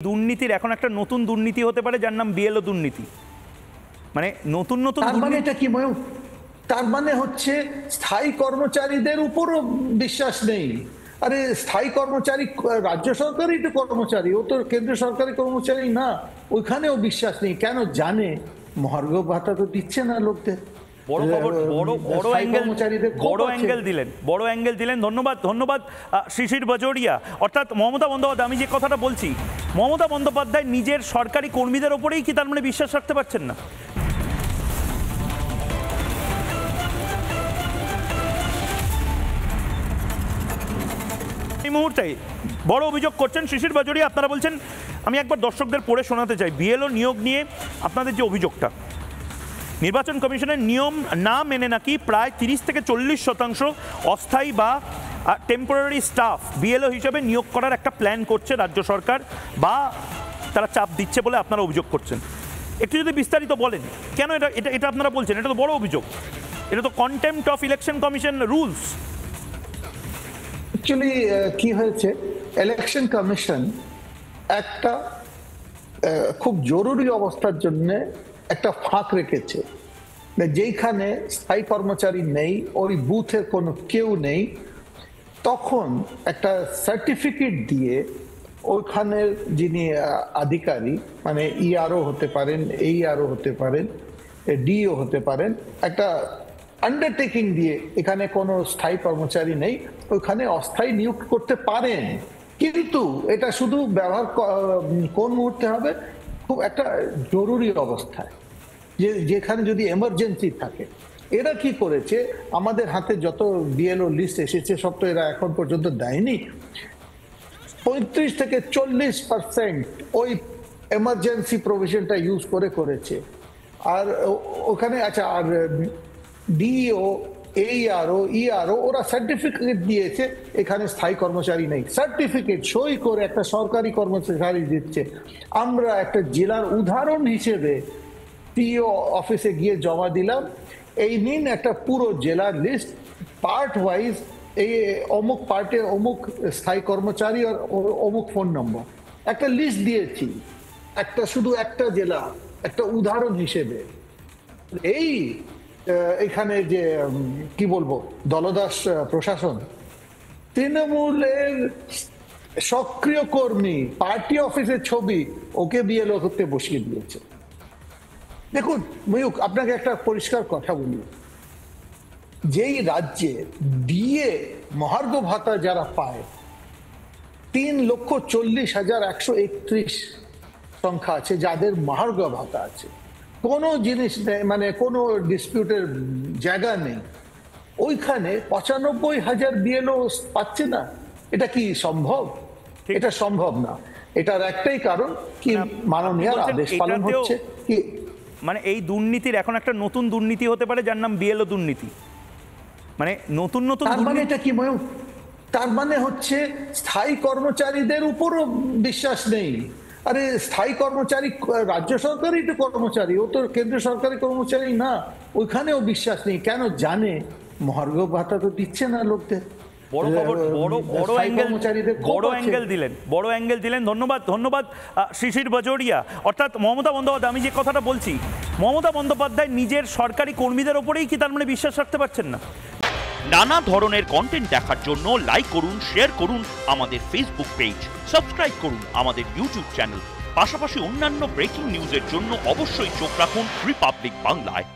দুর্নীতির এখন একটা নতুন দুর্নীতি হতে পারে যার নাম বিএলও দুর্নীতি। মানে নতুন নতুন তার মানে এটা কি ময়ূর? তার মানে হচ্ছে স্থায়ী কর্মচারীদের উপরও বিশ্বাস নেই। আরে স্থায়ী কর্মচারী রাজ্য সরকারই তো কর্মচারী, ও তো কেন্দ্রীয় সরকারি কর্মচারী না, ওইখানেও বিশ্বাস নেই। কেন? জানে মহার্ঘ ভাতা তো দিচ্ছে না লোকদের। বড় অ্যাঙ্গেল দিলেন। ধন্যবাদ শিশির বাজোরিয়া। অর্থাৎ মমতা বন্দ্যোপাধ্যায়, আমি যে কথাটা বলছি, মমতা বন্দ্যোপাধ্যায় নিজের সরকারি কর্মীদের ওপরেই কি তার মানে বিশ্বাস রাখতে পারছেন না? এই মুহূর্তে বড় অভিযোগ করছেন শিশির বাজোরিয়া। আপনারা বলছেন, আমি একবার দর্শকদের পড়ে শোনাতে চাই বিএলও নিয়োগ নিয়ে আপনাদের যে অভিযোগটা। নির্বাচন কমিশনের নিয়ম না মেনে নাকি প্রায় 30 থেকে 40% অস্থায়ী বা টেম্পোরারি স্টাফ বিএলও হিসেবে নিয়োগ করার একটা প্ল্যান করছে রাজ্য সরকার, বা তারা চাপ দিচ্ছে বলে আপনারা অভিযোগ করছেন। একটু যদি বিস্তারিত বলেন কেন এটা আপনারা বলছেন? এটা তো বড় অভিযোগ, এটা তো contempt of election commission rules. Actually কি হয়েছে, ইলেকশন কমিশন একটা খুব জরুরি অবস্থার জন্য একটা ফাঁক রেখেছে, যেইখানে স্থায়ী কর্মচারী নেই, ওই বুথের কোনো কেউ নেই, তখন একটা সার্টিফিকেট দিয়ে ওইখানের যিনি আধিকারিক, মানে ইআরও হতে পারেন, এইআরও হতে পারেন, ডিও হতে পারেন, একটা আন্ডারটেকিং দিয়ে এখানে কোনো স্থায়ী কর্মচারী নেই, ওইখানে অস্থায়ী নিয়োগ করতে পারেন। কিন্তু এটা শুধু ব্যবহার কোন মুহূর্তে হবে? খুব একটা জরুরি অবস্থায়, যেখানে যদি এমার্জেন্সি থাকে। এরা কি করেছে, আমাদের হাতে যত বিএলও লিস্ট এসেছে সব তো এরা এখন পর্যন্ত দেয়নি। 35 থেকে 40% ওই এমার্জেন্সি প্রভিশনটা ইউজ করেছে। আর ওখানে আচ্ছা, আর ডিও, এইআরও, ইআরও ওরা সার্টিফিকেট দিয়েছে এখানে স্থায়ী কর্মচারী নেই। সার্টিফিকেট সই করে একটা সরকারি কর্মচারী দিচ্ছে। আমরা একটা জেলার উদাহরণ হিসেবে পিও অফিসে গিয়ে জমা দিলাম, এই নিন একটা পুরো জেলার লিস্ট, পার্ট ওয়াইজ, এই অমুক পার্টে অমুক স্থায়ী কর্মচারী আর অমুক ফোন নম্বর, একটা লিস্ট দিয়েছি, শুধু একটা জেলা, একটা উদাহরণ হিসেবে। এই এখানে যে কি বলবো, দলদাস প্রশাসন, তৃণমূলের সক্রিয় কর্মী, পার্টি অফিসের ছবি, ওকে বিএলও করতে বসিয়ে দিয়েছে। দেখুন ময়ূক, আপনাকে একটা পরিষ্কার কথা বলি, যেই রাজ্যে ডিএ মহার্ঘ ভাতা যারা পায় 3,40,131 সংখ্যা আছে যাদের মহার্ঘ ভাতা আছে, কোনো জিনিস নেই, মানে কোনো ডিসপিউটের জায়গা নেই, ওইখানে 95,000 বিএলও পাচ্ছে না। এটা কি সম্ভব? এটা সম্ভব না। এটার একটাই কারণ কি, মাননীয় আদেশ পালন হচ্ছে কি, মানে এই দুর্নীতির এখন একটা নতুন দুর্নীতি হতে পারে যার নাম বিএলও দুর্নীতি। মানে নতুন তার মানে এটা কি ময়ূর? তার মানে হচ্ছে স্থায়ী কর্মচারীদের উপরও বিশ্বাস নেই। আরে স্থায়ী কর্মচারী রাজ্য সরকারই তো কর্মচারী, ও তো কেন্দ্রীয় সরকারি কর্মচারী না, ওইখানেও বিশ্বাস নেই। কেন? জানে মহার্ঘ ভাতা তো দিচ্ছে না লোকদের। বড় অ্যাঙ্গেল দিলেন। ধন্যবাদ শিশির বাজোরিয়া। অর্থাৎ মমতা বন্দ্যোপাধ্যায়, আমি যে কথাটা বলছি, মমতা বন্দ্যোপাধ্যায় নিজের সরকারি কর্মীদের ওপরেই কি তার মানে বিশ্বাস রাখতে পারছেন না? নানা ধরনের কন্টেন্ট দেখার জন্য লাইক করুন, শেয়ার করুন আমাদের ফেসবুক পেজ, সাবস্ক্রাইব করুন আমাদের ইউটিউব চ্যানেল। পাশাপাশি অন্যান্য ব্রেকিং নিউজের জন্য অবশ্যই চোখ রাখুন রিপাবলিক বাংলায়।